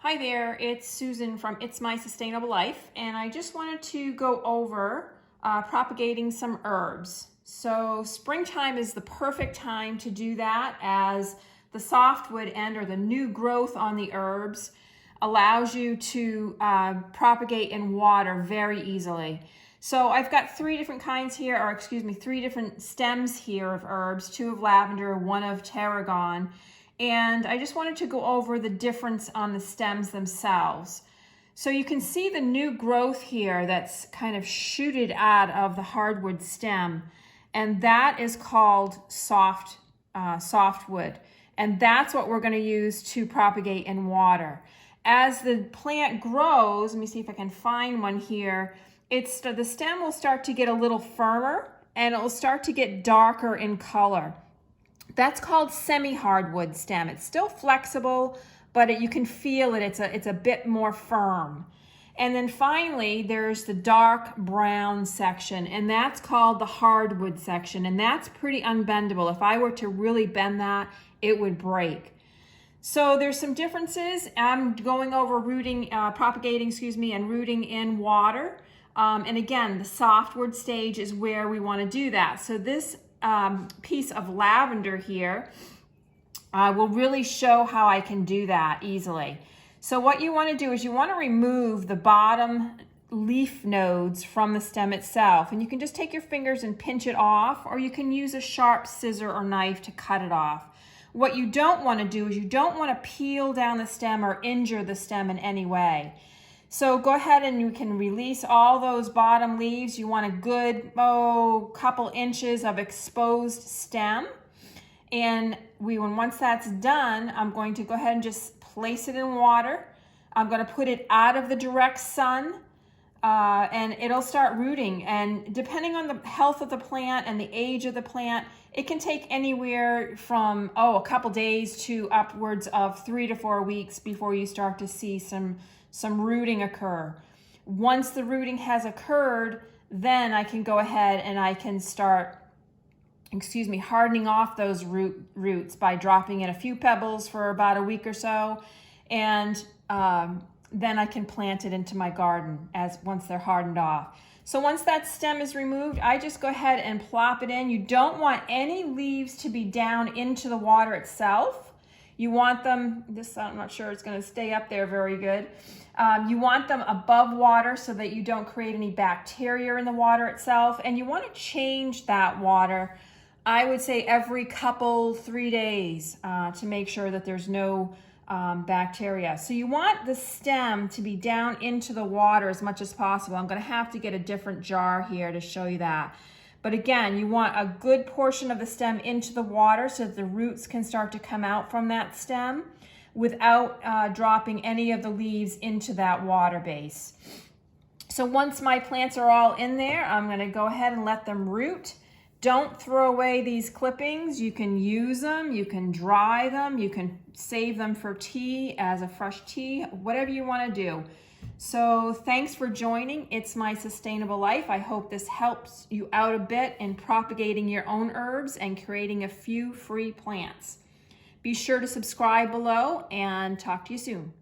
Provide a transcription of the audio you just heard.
Hi there, it's Susan from It's My Sustainable Life, and I just wanted to go over propagating some herbs. So springtime is the perfect time to do that, as the softwood end, or the new growth on the herbs, allows you to propagate in water very easily. So I've got three different stems here of herbs, two of lavender, one of tarragon. And I just wanted to go over the difference on the stems themselves. So you can see the new growth here that's kind of shooted out of the hardwood stem, and that is called softwood. And that's what we're going to use to propagate in water. As the plant grows, let me see if I can find one here, the stem will start to get a little firmer and it will start to get darker in color. That's called semi-hardwood stem. It's still flexible, but you can feel it. It's a bit more firm. And then finally, there's the dark brown section, and that's called the hardwood section, and that's pretty unbendable. If I were to really bend that, it would break. So there's some differences. I'm going over propagating, and rooting in water. And again, the softwood stage is where we want to do that. So this piece of lavender here will really show how I can do that easily. So what you want to do is you want to remove the bottom leaf nodes from the stem itself, and you can just take your fingers and pinch it off, or you can use a sharp scissor or knife to cut it off. What you don't want to do is you don't want to peel down the stem or injure the stem in any way. So go ahead and you can release all those bottom leaves. You want a good couple inches of exposed stem. And once that's done, I'm going to go ahead and just place it in water. I'm going to put it out of the direct sun, and it'll start rooting. And depending on the health of the plant and the age of the plant, it can take anywhere from a couple days to upwards of 3 to 4 weeks before you start to see some rooting occur. Once the rooting has occurred, then I can go ahead and I can start, hardening off those roots by dropping in a few pebbles for about a week or so, and then I can plant it into my garden once they're hardened off. So once that stem is removed, I just go ahead and plop it in. You don't want any leaves to be down into the water itself. You want them, I'm not sure it's going to stay up there very good. You want them above water so that you don't create any bacteria in the water itself. And you want to change that water, I would say every 3 days, to make sure that there's no bacteria. So you want the stem to be down into the water as much as possible. I'm going to have to get a different jar here to show you that. But again, you want a good portion of the stem into the water so that the roots can start to come out from that stem without dropping any of the leaves into that water base. So once my plants are all in there, I'm going to go ahead and let them root. Don't throw away these clippings. You can use them, you can dry them, you can save them for tea, as a fresh tea, whatever you want to do. So thanks for joining It's My Sustainable Life. I hope this helps you out a bit in propagating your own herbs and creating a few free plants. Be sure to subscribe below, and talk to you soon.